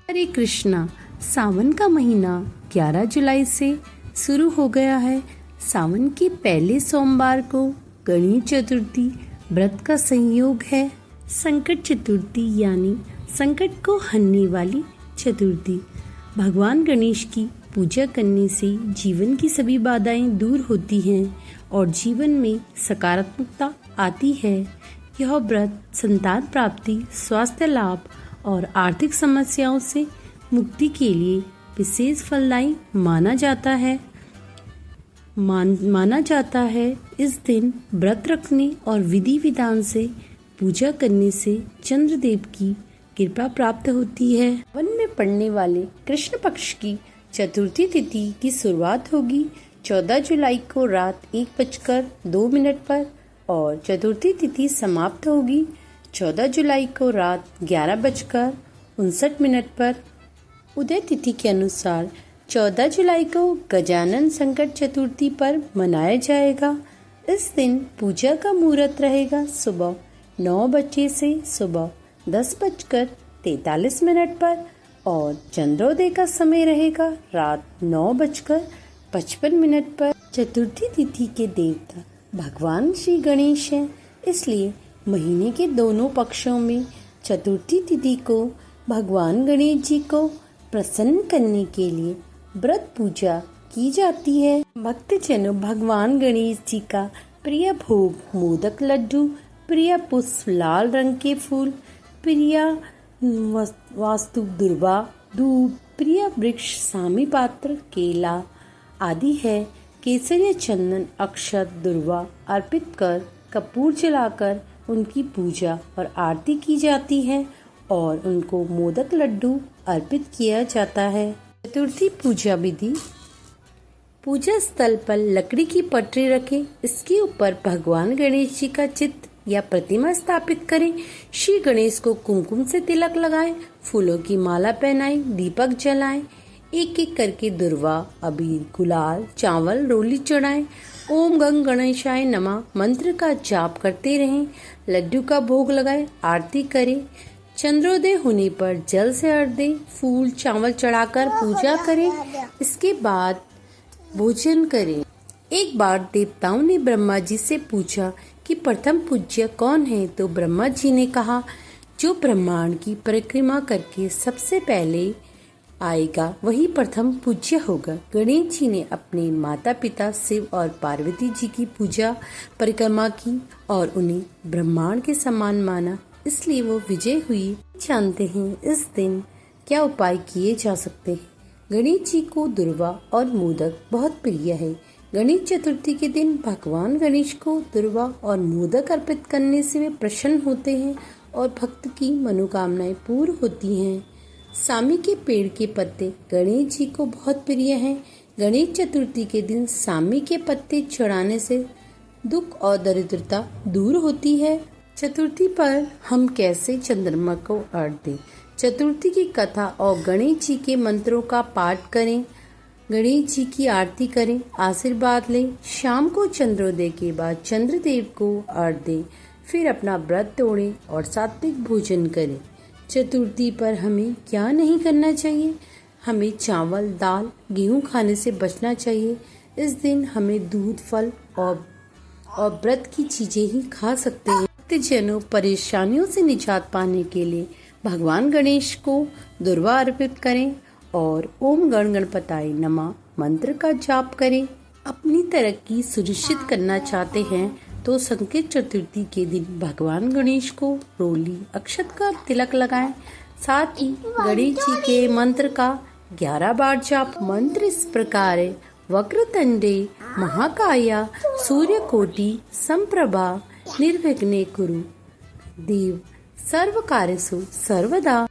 हरे कृष्णा। सावन का महीना 11 जुलाई से शुरू हो गया है। सावन के पहले सोमवार को गणेश चतुर्थी व्रत का संयोग है। संकट चतुर्थी यानी संकट को हरने वाली चतुर्थी। भगवान गणेश की पूजा करने से जीवन की सभी बाधाएं दूर होती हैं और जीवन में सकारात्मकता आती है। यह व्रत संतान प्राप्ति, स्वास्थ्य लाभ और आर्थिक समस्याओं से मुक्ति के लिए विशेष फलदायी माना जाता है। इस दिन व्रत रखने और विधि विधान से पूजा करने से चंद्रदेव की कृपा प्राप्त होती है। सावन में पड़ने वाले कृष्ण पक्ष की चतुर्थी तिथि की शुरुआत होगी 14 जुलाई को रात 1:02 पर और चतुर्थी तिथि समाप्त होगी 14 जुलाई को रात 11:59 पर। उदय तिथि के अनुसार 14 जुलाई को गजानन संकट चतुर्थी पर मनाया जाएगा। इस दिन पूजा का मुहूर्त रहेगा सुबह 9 बजे से सुबह 10:43 पर और चंद्रोदय का समय रहेगा रात 9:55 पर। चतुर्थी तिथि के देवता भगवान श्री गणेश हैं, इसलिए महीने के दोनों पक्षों में चतुर्थी तिथि को भगवान गणेश जी को प्रसन्न करने के लिए व्रत पूजा की जाती है। भक्तजनों भगवान गणेश जी का प्रिय भोग मोदक लड्डू, प्रिय पुष्प लाल रंग के फूल, प्रिय वास्तु दुर्वा धूप, प्रिय वृक्ष सामी पात्र केला आदि है। केसरिया चंदन अक्षत दुर्वा अर्पित कर कपूर जलाकर उनकी पूजा और आरती की जाती है और उनको मोदक लड्डू अर्पित किया जाता है। चतुर्थी पूजा विधि। पूजा स्थल पर लकड़ी की पटरी रखें, इसके ऊपर भगवान गणेश जी का चित्र या प्रतिमा स्थापित करें। श्री गणेश को कुमकुम से तिलक लगाएं, फूलों की माला पहनाएं, दीपक जलाएं, एक एक करके दुर्वा, अबीर, गुलाल, चावल, रोली चढ़ाएं। ओम गंग गणेशाय नमः मंत्र का जाप करते रहें। लड्डू का भोग लगाएं, आरती करें। चंद्रोदय होने पर जल से अर्घ दें, फूल चावल चढ़ाकर पूजा करें। इसके बाद भोजन करें। एक बार देवताओं ने ब्रह्मा जी से पूछा कि प्रथम पूज्य कौन है, तो ब्रह्मा जी ने कहा जो ब्रह्मांड की परिक्रमा करके सबसे पहले आएगा वही प्रथम पूज्य होगा। गणेश जी ने अपने माता पिता शिव और पार्वती जी की पूजा परिक्रमा की और उन्हें ब्रह्मांड के समान माना, इसलिए वो विजय हुई। जानते हैं इस दिन क्या उपाय किए जा सकते हैं। गणेश जी को दुर्वा और मोदक बहुत प्रिय है। गणेश चतुर्थी के दिन भगवान गणेश को दुर्वा और मोदक अर्पित करने से वे प्रसन्न होते हैं और भक्त की मनोकामनाएं पूर्ण होती हैं। सामी के पेड़ के पत्ते गणेश जी को बहुत प्रिय हैं। गणेश चतुर्थी के दिन सामी के पत्ते चढ़ाने से दुख और दरिद्रता दूर होती है। चतुर्थी पर हम कैसे चंद्रमा को अर्घ दें। चतुर्थी की कथा और गणेश जी के मंत्रों का पाठ करें, गणेश जी की आरती करें, आशीर्वाद लें। शाम को चंद्रोदय के बाद चंद्रदेव को अर्घ दें, फिर अपना व्रत तोड़ें और सात्विक भोजन करें। चतुर्थी पर हमें क्या नहीं करना चाहिए। हमें चावल, दाल, गेहूं खाने से बचना चाहिए। इस दिन हमें दूध, फल और व्रत की चीजें ही खा सकते हैं। भक्तजनों परेशानियों से निजात पाने के लिए भगवान गणेश को दुर्वा अर्पित करें और ओम गण गणपताय नमः मंत्र का जाप करें। अपनी तरक्की सुनिश्चित करना चाहते हैं तो संकट चतुर्थी के दिन भगवान गणेश को रोली अक्षत का तिलक लगाएं। साथ ही गणेश जी के मंत्र का 11 बार जाप। मंत्र इस प्रकार है। वक्रतुंडे महाकाय सूर्यकोटि समप्रभा निर्विघ्ने कुरु देव सर्व कार्येषु सर्वदा।